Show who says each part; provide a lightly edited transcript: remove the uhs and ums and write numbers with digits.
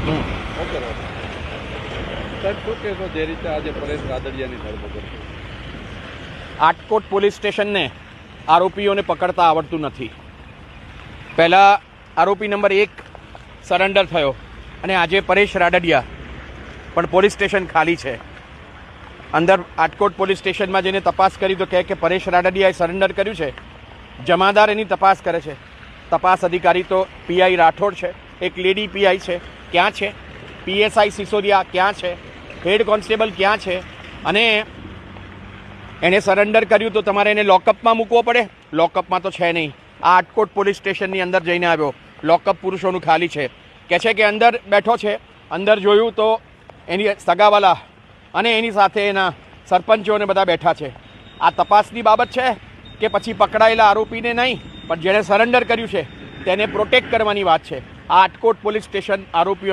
Speaker 1: Okay સાહેબ, શું કહેશો જે રીતે આજે પરેશ રાદડિયાની ધરપકડ?
Speaker 2: આટકોટ પોલીસ સ્ટેશનને આરોપીઓને પકડતા આવડતું નથી. પહેલાં આરોપી નંબર 1 સરેન્ડર થયો અને આજે પરેશ રાદડિયા પણ પોલીસ સ્ટેશન ખાલી છે. અંદર આટકોટ પોલીસ સ્ટેશનમાં જઈને તપાસ કરી તો કહે કે પરેશ રાદડિયાએ સરેન્ડર કર્યું છે. જમાદાર એની તપાસ કરે છે. તપાસ અધિકારી તો પીઆઈ રાઠોડ છે, એક લેડી પીઆઈ છે, ક્યાં છે? પીએસઆઈ સિસોદિયા ક્યાં છે? હેડ કોન્સ્ટેબલ ક્યાં છે? અને એણે સરેન્ડર કર્યું તો તમારે એને લોકઅપમાં મૂકવો પડે. લોકઅપમાં તો છે નહીં. આ આટકોટ પોલીસ સ્ટેશનની અંદર જઈને આવ્યો. લોકઅપ પુરુષોનું ખાલી છે. કહે છે કે અંદર બેઠો છે. અંદર જોયું તો એની સગાવાલા અને એની સાથે એના સરપંચોને બધા બેઠા છે. આ તપાસની બાબત છે કે પછી પકડાયેલા આરોપીને નહીં, પણ જેણે સરેન્ડર કર્યું છે તેને પ્રોટેક્ટ કરવાની વાત છે. આ આટકોટ પોલીસ સ્ટેશન આરોપીઓ